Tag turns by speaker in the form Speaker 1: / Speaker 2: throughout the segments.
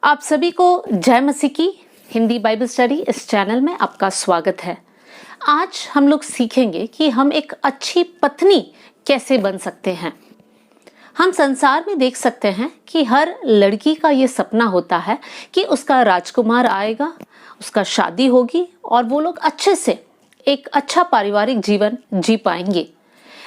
Speaker 1: आप सभी को जय मसीह की हिंदी बाइबल स्टडी इस चैनल में आपका स्वागत है। आज हम लोग सीखेंगे कि हम एक अच्छी पत्नी कैसे बन सकते हैं। हम संसार में देख सकते हैं कि हर लड़की का ये सपना होता है कि उसका राजकुमार आएगा, उसका शादी होगी और वो लोग अच्छे से एक अच्छा पारिवारिक जीवन जी पाएंगे।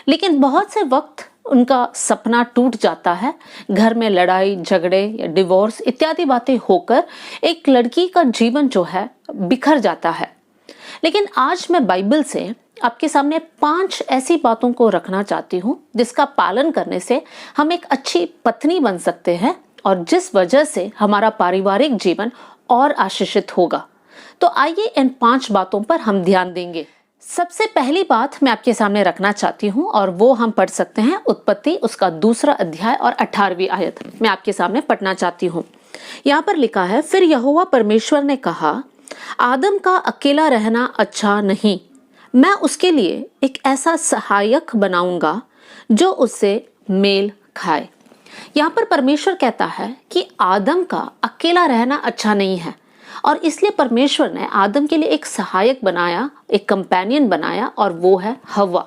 Speaker 1: लेकिन बहुत से वक्त उनका सपना टूट जाता है। घर में लड़ाई झगड़े या डिवोर्स इत्यादि बातें होकर एक लड़की का जीवन जो है बिखर जाता है। लेकिन आज मैं बाइबल से आपके सामने 5 ऐसी बातों को रखना चाहती हूँ जिसका पालन करने से हम एक अच्छी पत्नी बन सकते हैं और जिस वजह से हमारा पारिवारिक जीवन और आशीषित होगा। तो आइए इन 5 बातों पर हम ध्यान देंगे। सबसे पहली बात मैं आपके सामने रखना चाहती हूँ और वो हम पढ़ सकते हैं उत्पत्ति उसका 2 अध्याय और 18वीं आयत मैं आपके सामने पढ़ना चाहती हूँ। यहाँ पर लिखा है, फिर यहोवा परमेश्वर ने कहा, आदम का अकेला रहना अच्छा नहीं, मैं उसके लिए एक ऐसा सहायक बनाऊंगा जो उससे मेल खाए। यहाँ पर परमेश्वर कहता है कि आदम का अकेला रहना अच्छा नहीं है और इसलिए परमेश्वर ने आदम के लिए एक सहायक बनाया, एक कंपेनियन बनाया और वो है हव्वा।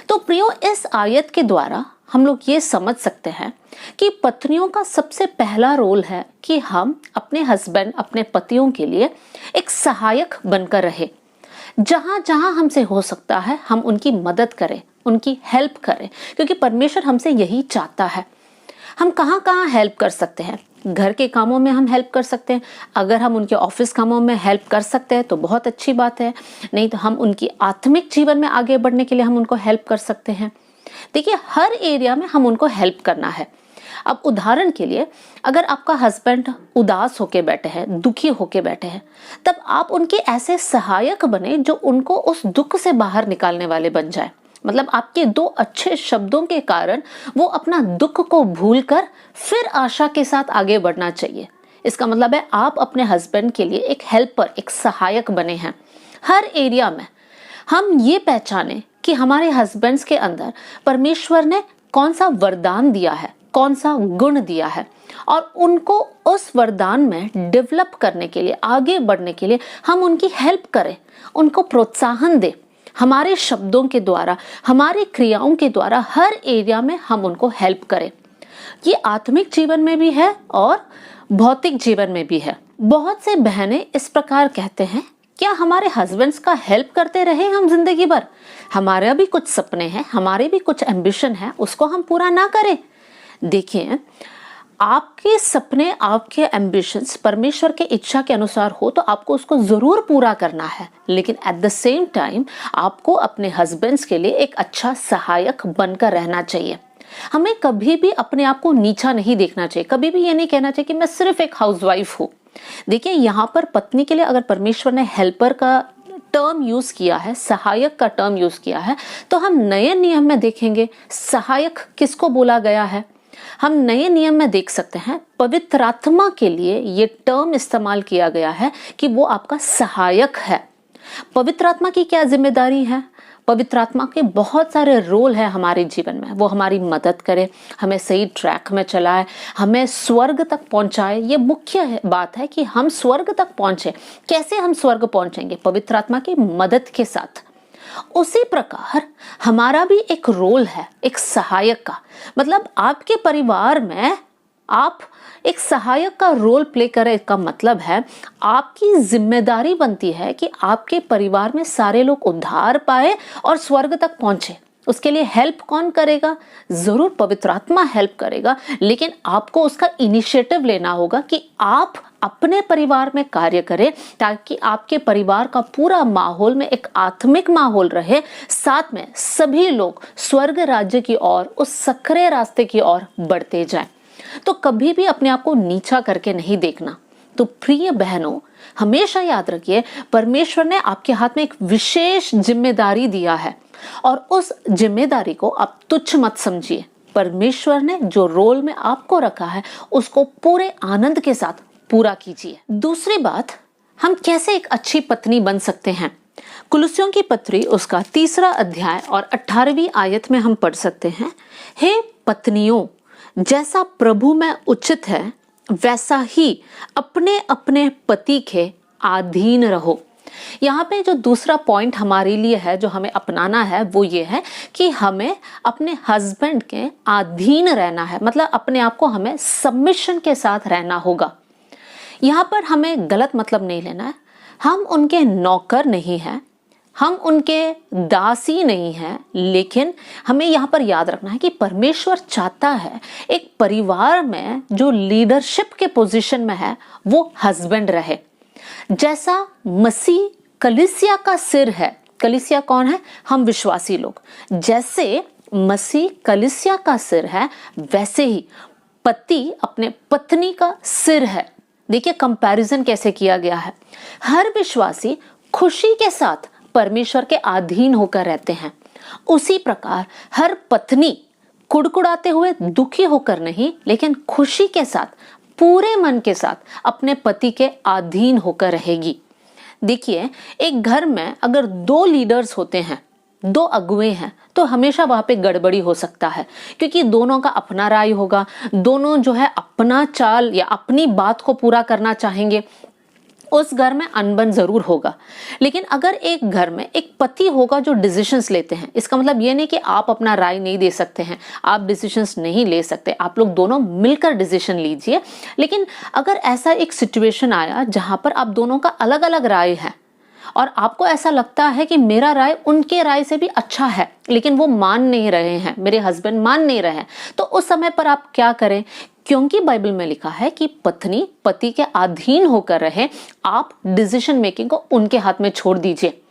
Speaker 1: तो प्रियो, इस आयत के द्वारा हम लोग ये समझ सकते हैं कि पत्नियों का सबसे पहला रोल है कि हम अपने हस्बैंड, अपने पतियों के लिए एक सहायक बनकर रहे। जहां जहां हमसे हो सकता है हम उनकी मदद करें, उनकी हेल्प करें, क्योंकि परमेश्वर हमसे यही चाहता है। हम कहाँ कहाँ हेल्प कर सकते हैं? घर के कामों में हम हेल्प कर सकते हैं। अगर हम उनके ऑफिस कामों में हेल्प कर सकते हैं तो बहुत अच्छी बात है, नहीं तो हम उनकी आत्मिक जीवन में आगे बढ़ने के लिए हम उनको हेल्प कर सकते हैं। देखिए, हर एरिया में हम उनको हेल्प करना है। अब उदाहरण के लिए, अगर आपका हस्बैंड उदास होके बैठे हैं, दुखी होके बैठे हैं, तब आप उनके ऐसे सहायक बने जो उनको उस दुख से बाहर निकालने वाले बन जाए। मतलब आपके 2 अच्छे शब्दों के कारण वो अपना दुख को भूलकर फिर आशा के साथ आगे बढ़ना चाहिए। इसका मतलब है आप अपने हस्बैंड के लिए एक हेल्पर, एक सहायक बने हैं। हर एरिया में हम ये पहचाने कि हमारे हस्बैंड्स के अंदर परमेश्वर ने कौन सा वरदान दिया है, कौन सा गुण दिया है और उनको उस वरदान में डेवलप करने के लिए, आगे बढ़ने के लिए हम उनकी हेल्प करें, उनको प्रोत्साहन दें। हमारे शब्दों के द्वारा, हमारी क्रियाओं के द्वारा हर एरिया में हम उनको हेल्प करें। ये आत्मिक जीवन में भी है और भौतिक जीवन में भी है। बहुत से बहनें इस प्रकार कहते हैं, क्या हमारे हस्बैंड्स का हेल्प करते रहे हम जिंदगी भर? हमारे भी कुछ सपने हैं, हमारे भी कुछ एम्बिशन है, उसको हम पूरा ना करें? देखिए, आपके सपने, आपके एम्बिशंस परमेश्वर के इच्छा के अनुसार हो तो आपको उसको जरूर पूरा करना है, लेकिन एट द सेम टाइम आपको अपने हस्बैंड्स के लिए एक अच्छा सहायक बनकर रहना चाहिए। हमें कभी भी अपने आप को नीचा नहीं देखना चाहिए। कभी भी ये नहीं कहना चाहिए कि मैं सिर्फ एक हाउसवाइफ हूँ। देखिए, यहाँ पर पत्नी के लिए अगर परमेश्वर ने हेल्पर का टर्म यूज किया है, सहायक का टर्म यूज किया है, तो हम नए नियम में देखेंगे सहायक किसको बोला गया है। हम नए नियम में देख सकते हैं पवित्र आत्मा के लिए ये टर्म इस्तेमाल किया गया है कि वो आपका सहायक है। पवित्र आत्मा की क्या जिम्मेदारी है? पवित्र आत्मा के बहुत सारे रोल है हमारे जीवन में। वो हमारी मदद करे, हमें सही ट्रैक में चलाए, हमें स्वर्ग तक पहुंचाए। ये मुख्य बात है कि हम स्वर्ग तक पहुंचे। कैसे हम स्वर्ग पहुंचेंगे? पवित्र आत्मा की मदद के साथ। उसी प्रकार हमारा भी एक रोल है, एक सहायक का। मतलब आपके परिवार में आप एक सहायक का रोल प्ले करें का मतलब है आपकी जिम्मेदारी बनती है कि आपके परिवार में सारे लोग उद्धार पाए और स्वर्ग तक पहुंचे। उसके लिए हेल्प कौन करेगा? जरूर पवित्र आत्मा हेल्प करेगा, लेकिन आपको उसका इनिशिएटिव लेना होगा कि आप अपने परिवार में कार्य करें ताकि आपके परिवार का पूरा माहौल में एक आत्मिक माहौल रहे, साथ में सभी लोग स्वर्ग राज्य की ओर, उस सक्रिय रास्ते की ओर बढ़ते जाएं। तो कभी भी अपने आप को नीचा करके नहीं देखना। तो प्रिय बहनों, हमेशा याद रखिए परमेश्वर ने आपके हाथ में एक विशेष जिम्मेदारी दिया है और उस जिम्मेदारी को आप तुच्छ मत समझिए। परमेश्वर ने जो रोल में आपको रखा है उसको पूरे आनंद के साथ पूरा कीजिए। दूसरी बात, हम कैसे एक अच्छी पत्नी बन सकते हैं? कुलुस्सियों की पत्री उसका 3 अध्याय और 18वीं आयत में हम पढ़ सकते हैं, हे पत्नियों, जैसा प्रभु में उचित है वैसा ही अपने अपने पति के अधीन रहो। यहाँ पे जो दूसरा पॉइंट हमारे लिए है, जो हमें अपनाना है, वो ये है कि हमें अपने हस्बैंड के अधीन रहना है। मतलब अपने आप को हमें सबमिशन के साथ रहना होगा। यहाँ पर हमें गलत मतलब नहीं लेना है। हम उनके नौकर नहीं हैं, हम उनके दासी नहीं हैं, लेकिन हमें यहाँ पर याद रखना है कि परमेश्वर चाहता है एक परिवार में जो लीडरशिप के पोजीशन में है वो हस्बैंड रहे। जैसा मसीह कलीसिया का सिर है, कलीसिया कौन है? हम विश्वासी लोग। जैसे मसीह कलीसिया का सिर है, वैसे ही पति अपने पत्नी का सिर है। देखिए कंपैरिजन कैसे किया गया है। हर विश्वासी खुशी के साथ परमेश्वर के अधीन होकर रहते हैं, उसी प्रकार हर पत्नी कुड़कुड़ाते हुए, दुखी होकर नहीं, लेकिन खुशी के साथ, पूरे मन के साथ अपने पति के अधीन होकर रहेगी। देखिए एक घर में अगर 2 लीडर्स होते हैं, 2 अगुवे हैं, तो हमेशा वहां पे गड़बड़ी हो सकता है, क्योंकि दोनों का अपना राय होगा, दोनों जो है अपना चाल या अपनी बात को पूरा करना चाहेंगे। उस घर में अनबन जरूर होगा। लेकिन अगर एक घर में एक पति होगा जो डिसीजंस लेते हैं, इसका मतलब ये नहीं कि आप अपना राय नहीं दे सकते हैं, आप डिसीजंस नहीं ले सकते, आप लोग दोनों मिलकर डिसीजन लीजिए। लेकिन अगर ऐसा एक सिचुएशन आया जहां पर आप दोनों का अलग अलग राय है और आपको ऐसा लगता है कि मेरा राय उनके राय से भी अच्छा है, लेकिन वो मान नहीं रहे हैं, मेरे हस्बैंड मान नहीं रहे हैं, तो उस समय पर आप क्या करें? क्योंकि बाइबल में लिखा है कि पत्नी पति के अधीन होकर रहे, आप डिसीजन मेकिंग को उनके हाथ में छोड़ दीजिए।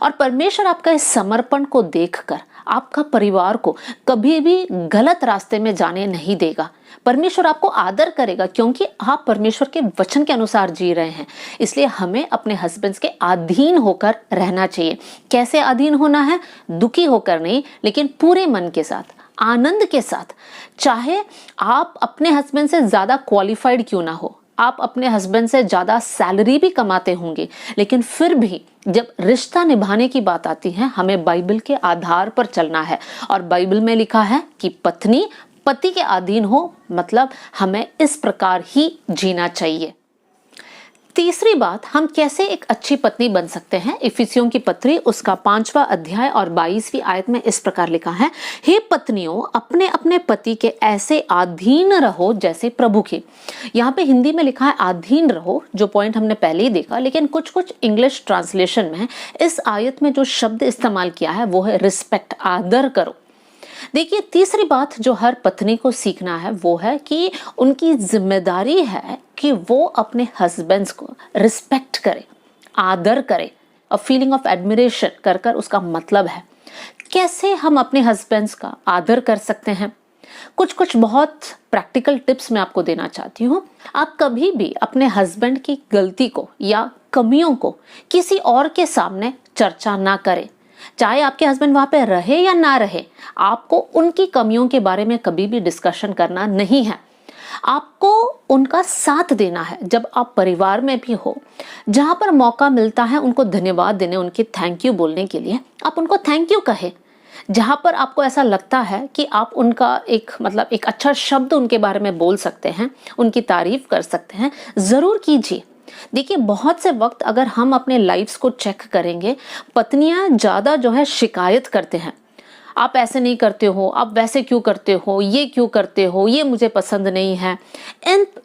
Speaker 1: और परमेश्वर आपका इस समर्पण को देखकर आपका परिवार को कभी भी गलत रास्ते में जाने नहीं देगा। परमेश्वर आपको आदर करेगा, क्योंकि आप परमेश्वर के वचन के अनुसार जी रहे हैं। इसलिए हमें अपने हस्बैंड्स के अधीन होकर रहना चाहिए। कैसे अधीन होना है? दुखी होकर नहीं, लेकिन पूरे मन के साथ, आनंद के साथ। चाहे आप अपने हस्बैंड से ज्यादा क्वालिफाइड क्यों ना हो, आप अपने हस्बैंड से ज्यादा सैलरी भी कमाते होंगे, लेकिन फिर भी जब रिश्ता निभाने की बात आती है, हमें बाइबल के आधार पर चलना है। और बाइबल में लिखा है कि पत्नी पति के अधीन हो, मतलब हमें इस प्रकार ही जीना चाहिए। तीसरी बात, हम कैसे एक अच्छी पत्नी बन सकते हैं? इफिसियों की पत्री उसका 5वां अध्याय और 22वीं आयत में इस प्रकार लिखा है, हे पत्नियों अपने अपने पति के ऐसे अधीन रहो जैसे प्रभु के। यहाँ पे हिंदी में लिखा है अधीन रहो, जो पॉइंट हमने पहले ही देखा, लेकिन कुछ कुछ इंग्लिश ट्रांसलेशन में इस आयत में जो शब्द इस्तेमाल किया है वो है रिस्पेक्ट, आदर करो। देखिए तीसरी बात जो हर पत्नी को सीखना है वो है कि उनकी जिम्मेदारी है कि वो अपने हस्बैंड्स को रिस्पेक्ट करे, आदर करे। अ फीलिंग ऑफ एडमिरेशन कर कर उसका मतलब है। कैसे हम अपने हस्बैंड्स का आदर कर सकते हैं? कुछ बहुत प्रैक्टिकल टिप्स मैं आपको देना चाहती हूँ। आप कभी भी अपने हस्बैंड की गलती को या कमियों को किसी और के सामने चर्चा ना करें। चाहे आपके हस्बैंड वहां पे रहे या ना रहे, आपको उनकी कमियों के बारे में कभी भी डिस्कशन करना नहीं है। आपको उनका साथ देना है। जब आप परिवार में भी हो, जहां पर मौका मिलता है उनको धन्यवाद देने, उनके थैंक यू बोलने के लिए, आप उनको थैंक यू कहें। जहां पर आपको ऐसा लगता है कि आप उनका एक अच्छा शब्द उनके बारे में बोल सकते हैं, उनकी तारीफ कर सकते हैं, जरूर कीजिए। देखिए बहुत से वक्त अगर हम अपने लाइफ्स को चेक करेंगे, पत्नियां ज्यादा जो है शिकायत करते हैं, आप ऐसे नहीं करते हो, आप वैसे क्यों करते हो, ये क्यों करते हो, ये मुझे पसंद नहीं है।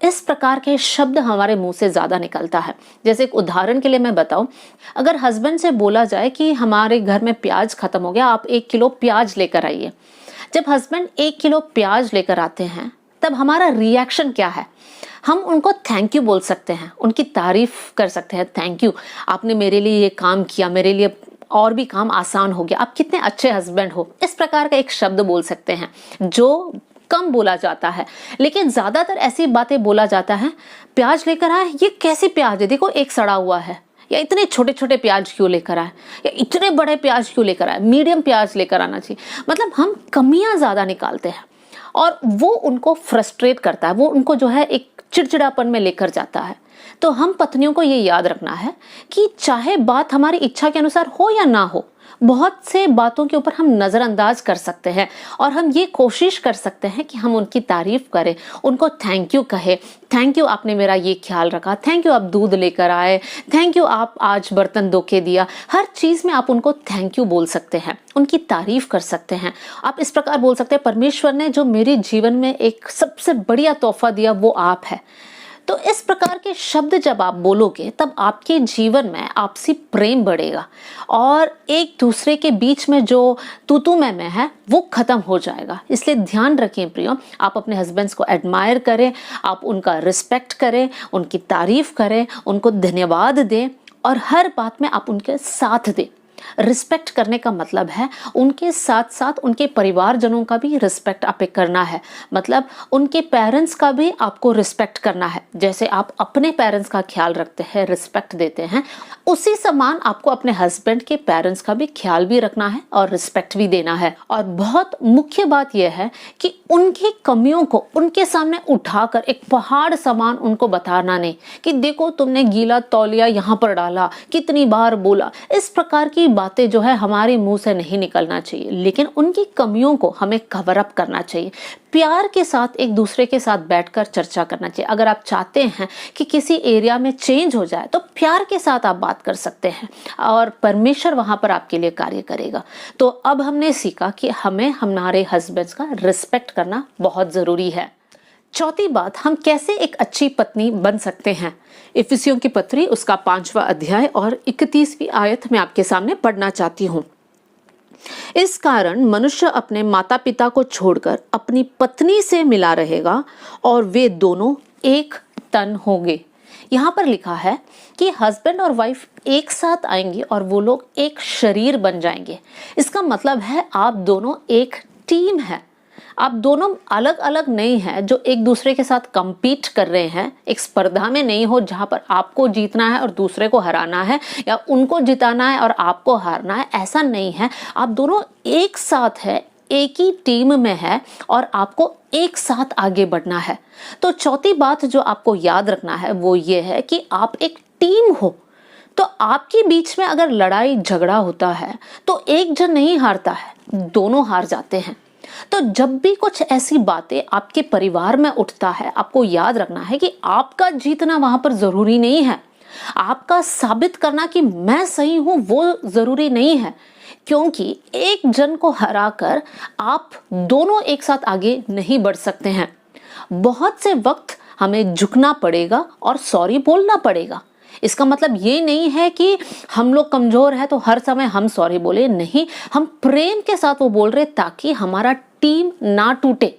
Speaker 1: इस प्रकार के शब्द हमारे मुंह से ज्यादा निकलता है। जैसे एक उदाहरण के लिए मैं बताऊं, अगर हस्बैंड से बोला जाए कि हमारे घर में प्याज खत्म हो गया, आप 1 किलो प्याज लेकर आइए। जब हस्बैंड 1 किलो प्याज लेकर आते हैं, तब हमारा रिएक्शन क्या है? हम उनको थैंक यू बोल सकते हैं, उनकी तारीफ कर सकते हैं, थैंक यू, आपने मेरे लिए ये काम किया, मेरे लिए और भी काम आसान हो गया, आप कितने अच्छे हस्बैंड हो। इस प्रकार का एक शब्द बोल सकते हैं जो कम बोला जाता है। लेकिन ज्यादातर ऐसी बातें बोला जाता है, प्याज लेकर आए, ये कैसी प्याज है, देखो एक सड़ा हुआ है, या इतने छोटे छोटे प्याज क्यों लेकर आए, या इतने बड़े प्याज क्यों लेकर आए, मीडियम प्याज लेकर आना चाहिए। मतलब हम कमियां ज्यादा निकालते हैं और वो उनको फ्रस्ट्रेट करता है, वो उनको जो है एक चिड़चिड़ापन में लेकर जाता है। तो हम पत्नियों को ये याद रखना है कि चाहे बात हमारी इच्छा के अनुसार हो या ना हो, बहुत से बातों के ऊपर हम नज़रअंदाज कर सकते हैं और हम ये कोशिश कर सकते हैं कि हम उनकी तारीफ करें, उनको थैंक यू कहें। थैंक यू आपने मेरा ये ख्याल रखा, थैंक यू आप दूध लेकर आए, थैंक यू आप आज बर्तन धो के दिया। हर चीज़ में आप उनको थैंक यू बोल सकते हैं, उनकी तारीफ कर सकते हैं। आप इस प्रकार बोल सकते हैं, परमेश्वर ने जो मेरे जीवन में एक सबसे बढ़िया तोहफा दिया वो आप है। तो इस प्रकार के शब्द जब आप बोलोगे तब आपके जीवन में आपसी प्रेम बढ़ेगा और एक दूसरे के बीच में जो तू मैं है वो खत्म हो जाएगा। इसलिए ध्यान रखें प्रियो, आप अपने हस्बैंड्स को एडमायर करें, आप उनका रिस्पेक्ट करें, उनकी तारीफ करें, उनको धन्यवाद दें और हर बात में आप उनके साथ दें। रिस्पेक्ट करने का मतलब है उनके साथ साथ उनके परिवारजनों का भी रिस्पेक्ट आप करना है। मतलब उनके पेरेंट्स का भी आपको रिस्पेक्ट करना है। जैसे आप अपने पेरेंट्स का ख्याल रखते हैं, रिस्पेक्ट देते हैं, उसी समान आपको अपने हस्बैंड के पेरेंट्स का भी ख्याल भी रखना है और रिस्पेक्ट भी देना है। और बहुत मुख्य बात यह है कि उनकी कमियों को उनके सामने उठाकर एक पहाड़ समान उनको बताना नहीं कि देखो तुमने गीला तौलिया यहाँ पर डाला, कितनी बार बोला। इस प्रकार की बातें जो है हमारे मुंह से नहीं निकलना चाहिए, लेकिन उनकी कमियों को हमें कवर अप करना चाहिए। प्यार के साथ एक दूसरे के साथ बैठकर चर्चा करना चाहिए। अगर आप चाहते हैं कि किसी एरिया में चेंज हो जाए तो प्यार के साथ आप बात कर सकते हैं और परमेश्वर वहां पर आपके लिए कार्य करेगा। तो अब हमने सीखा कि हमें हमारे हस्बैंड्स का रिस्पेक्ट करना बहुत जरूरी है। चौथी बात, हम कैसे एक अच्छी पत्नी बन सकते हैं। इफिसियों की पत्री उसका 5वां अध्याय और 31वीं आयत में आपके सामने पढ़ना चाहती हूँ। इस कारण मनुष्य अपने माता पिता को छोड़कर अपनी पत्नी से मिला रहेगा और वे दोनों एक तन होंगे। यहाँ पर लिखा है कि हस्बैंड और वाइफ एक साथ आएंगे और वो लोग एक शरीर बन जाएंगे। इसका मतलब है आप दोनों एक टीम है। आप दोनों अलग अलग नहीं है जो एक दूसरे के साथ compete कर रहे हैं। एक स्पर्धा में नहीं हो जहां पर आपको जीतना है और दूसरे को हराना है या उनको जिताना है और आपको हारना है, ऐसा नहीं है। आप दोनों एक साथ है, एक ही टीम में है और आपको एक साथ आगे बढ़ना है। तो चौथी बात जो आपको याद रखना है वो ये है कि आप एक टीम हो। तो आपके बीच में अगर लड़ाई झगड़ा होता है तो एक जन नहीं हारता है, दोनों हार जाते हैं। तो जब भी कुछ ऐसी बातें आपके परिवार में उठता है, आपको याद रखना है कि आपका जीतना वहां पर जरूरी नहीं है। आपका साबित करना कि मैं सही हूं वो जरूरी नहीं है, क्योंकि एक जन को हराकर आप दोनों एक साथ आगे नहीं बढ़ सकते हैं। बहुत से वक्त हमें झुकना पड़ेगा और सॉरी बोलना पड़ेगा। इसका मतलब ये नहीं है कि हम लोग कमजोर है तो हर समय हम सॉरी बोले, नहीं, हम प्रेम के साथ वो बोल रहे ताकि हमारा टीम ना टूटे।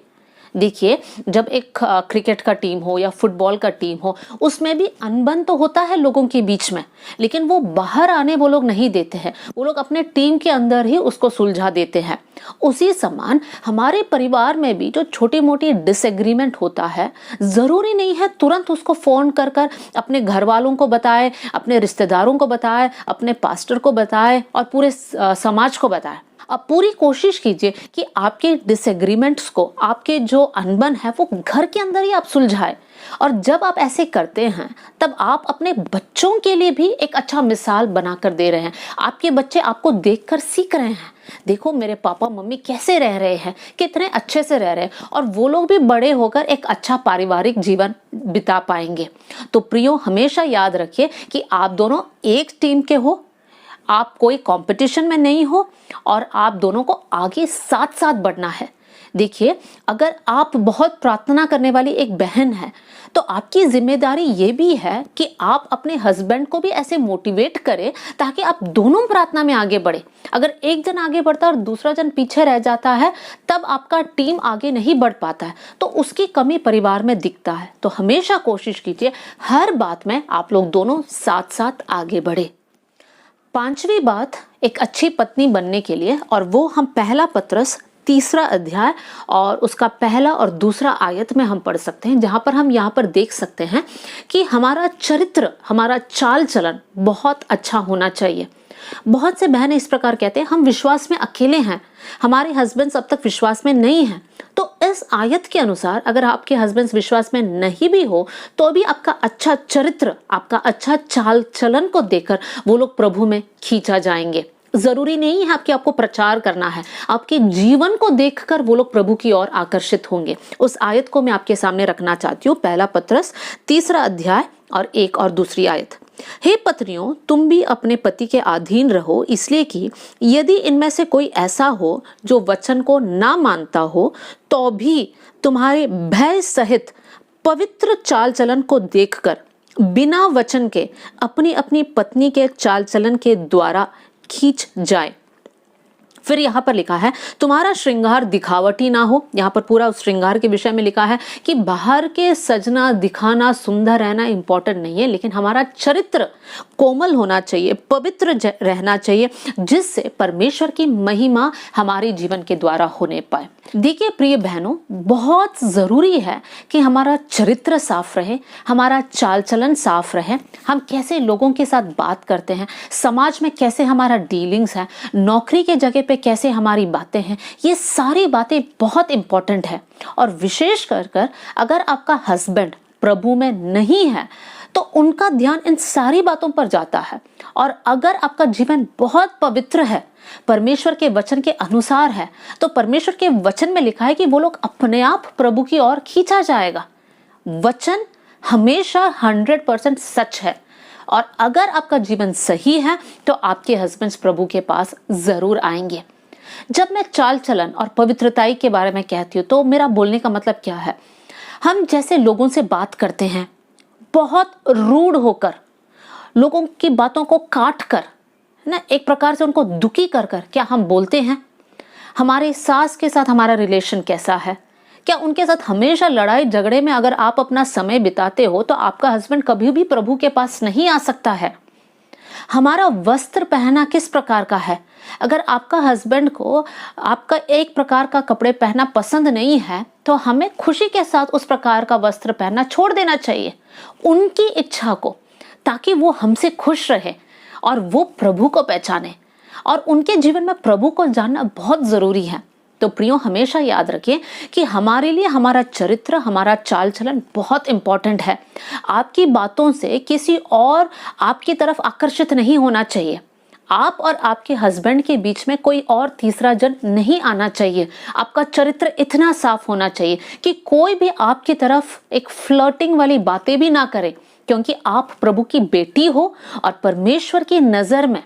Speaker 1: देखिए, जब एक क्रिकेट का टीम हो या फुटबॉल का टीम हो, उसमें भी अनबन तो होता है लोगों के बीच में, लेकिन वो बाहर आने वो लोग नहीं देते हैं। वो लोग अपने टीम के अंदर ही उसको सुलझा देते हैं। उसी समान हमारे परिवार में भी जो छोटी मोटी डिसएग्रीमेंट होता है, जरूरी नहीं है तुरंत उसको फोन कर कर अपने घर वालों को बताए, अपने रिश्तेदारों को बताए, अपने पास्टर को बताए और पूरे समाज को बताए। अब पूरी कोशिश कीजिए कि आपके डिसएग्रीमेंट्स को, आपके जो अनबन है वो घर के अंदर ही आप सुलझाए। और जब आप ऐसे करते हैं तब आप अपने बच्चों के लिए भी एक अच्छा मिसाल बनाकर दे रहे हैं। आपके बच्चे आपको देखकर सीख रहे हैं, देखो मेरे पापा मम्मी कैसे रह रहे हैं, कितने अच्छे से रह रहे हैं, और वो लोग भी बड़े होकर एक अच्छा पारिवारिक जीवन बिता पाएंगे। तो प्रियो, हमेशा याद रखिए कि आप दोनों एक टीम के हो, आप कोई कंपटीशन में नहीं हो और आप दोनों को आगे साथ साथ बढ़ना है। देखिए, अगर आप बहुत प्रार्थना करने वाली एक बहन है तो आपकी जिम्मेदारी ये भी है कि आप अपने हस्बैंड को भी ऐसे मोटिवेट करें ताकि आप दोनों प्रार्थना में आगे बढ़े। अगर एक जन आगे बढ़ता है और दूसरा जन पीछे रह जाता है, तब आपका टीम आगे नहीं बढ़ पाता है, तो उसकी कमी परिवार में दिखता है। तो हमेशा कोशिश कीजिए हर बात में आप लोग दोनों साथ साथ आगे बढ़े। पांचवी बात एक अच्छी पत्नी बनने के लिए, और वो हम पहला पत्रस 3 अध्याय और उसका पहला और दूसरा आयत में हम पढ़ सकते हैं, जहां पर हम यहाँ पर देख सकते हैं कि हमारा चरित्र, हमारा चाल चलन बहुत अच्छा होना चाहिए। बहुत से बहनें इस प्रकार कहते हैं, हम विश्वास में अकेले हैं, हमारे हस्बैंड्स अब तक विश्वास में नहीं हैं। तो इस आयत के अनुसार अगर आपके हस्बैंड्स विश्वास में नहीं भी हो तो भी आपका अच्छा चरित्र, आपका अच्छा चाल चलन को देखकर वो लोग प्रभु में खींचा जाएंगे। जरूरी नहीं है कि आपको प्रचार करना है, आपके जीवन को देखकर वो लोग प्रभु की ओर आकर्षित होंगे। उस आयत को मैं आपके सामने रखना चाहती हूँ, पहला पत्रस 3 अध्याय और 1 और 2 आयत। हे पत्नियों, तुम भी अपने पति के अधीन रहो, इसलिए कि यदि इनमें से कोई ऐसा हो जो वचन को ना मानता हो, तो भी तुम्हारे भय सहित पवित्र चाल चलन को देखकर बिना वचन के अपनी अपनी पत्नी के चाल चलन के द्वारा खींच जाए। फिर यहाँ पर लिखा है तुम्हारा श्रृंगार दिखावटी ना हो। यहाँ पर पूरा उस श्रृंगार के विषय में लिखा है कि बाहर के सजना दिखाना, सुंदर रहना इंपॉर्टेंट नहीं है, लेकिन हमारा चरित्र कोमल होना चाहिए, पवित्र रहना चाहिए, जिससे परमेश्वर की महिमा हमारे जीवन के द्वारा होने पाए। देखिए प्रिय बहनों, बहुत जरूरी है कि हमारा चरित्र साफ रहे, हमारा चाल चलन साफ रहे, हम कैसे लोगों के साथ बात करते हैं, समाज में कैसे हमारा डीलिंग्स है, नौकरी के जगह पे कैसे हमारी बातें हैं, ये सारी बातें बहुत इंपॉर्टेंट है। और विशेष कर अगर आपका हस्बैंड प्रभु में नहीं है तो उनका ध्यान इन सारी बातों पर जाता है। और अगर आपका जीवन बहुत पवित्र है, परमेश्वर के वचन के अनुसार है, तो परमेश्वर के वचन में लिखा है कि वो लोग अपने आप प्रभु की ओर खींचा जाएगा। वचन हमेशा 100% सच है। और अगर आपका जीवन सही है तो आपके हस्बैंड प्रभु के पास जरूर आएंगे। जब मैं चाल चलन और पवित्रताई के बारे में कहती हूँ तो मेरा बोलने का मतलब क्या है, हम जैसे लोगों से बात करते हैं, बहुत रूड होकर, लोगों की बातों को काट कर ना, एक प्रकार से उनको दुखी कर कर क्या हम बोलते हैं? हमारे सास के साथ हमारा रिलेशन कैसा है? क्या उनके साथ हमेशा लड़ाई झगड़े में अगर आप अपना समय बिताते हो तो आपका हस्बैंड कभी भी प्रभु के पास नहीं आ सकता है। हमारा वस्त्र पहना किस प्रकार का है? अगर आपका हस्बैंड को आपका एक प्रकार का कपड़े पहना पसंद नहीं है तो हमें खुशी के साथ उस प्रकार का वस्त्र पहनना छोड़ देना चाहिए, उनकी इच्छा को, ताकि वो हमसे खुश रहे और वो प्रभु को पहचाने। और उनके जीवन में प्रभु को जानना बहुत जरूरी है। तो प्रियो, हमेशा याद रखिए कि हमारे लिए हमारा चरित्र, हमारा चाल चलन बहुत इंपॉर्टेंट है। आपकी बातों से किसी और आपकी तरफ आकर्षित नहीं होना चाहिए। आप और आपके हस्बैंड के बीच में कोई और तीसरा जन नहीं आना चाहिए। आपका चरित्र इतना साफ होना चाहिए कि कोई भी आपकी तरफ एक फ्लर्टिंग वाली बातें भी ना करे, क्योंकि आप प्रभु की बेटी हो और परमेश्वर की नजर में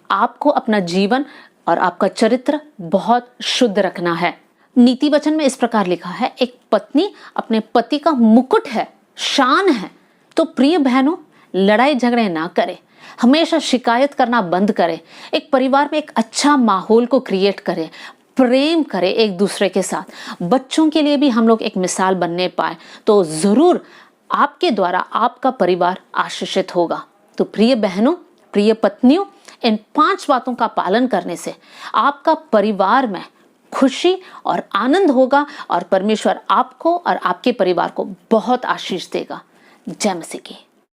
Speaker 1: आपको अपना जीवन और आपका चरित्र बहुत शुद्ध रखना है। नीति वचन में इस प्रकार लिखा है, एक पत्नी अपने पति का मुकुट है, शान है। तो प्रिय बहनों, लड़ाई झगड़े ना करें, हमेशा शिकायत करना बंद करें, एक परिवार में एक अच्छा माहौल को क्रिएट करें, प्रेम करें एक दूसरे के साथ। बच्चों के लिए भी हम लोग एक मिसाल बनने पाए तो जरूर आपके द्वारा आपका परिवार आशीषित होगा। तो प्रिय बहनों, प्रिय पत्नियों, इन 5 बातों का पालन करने से आपका परिवार में खुशी और आनंद होगा और परमेश्वर आपको और आपके परिवार को बहुत आशीष देगा। जय मसीह की।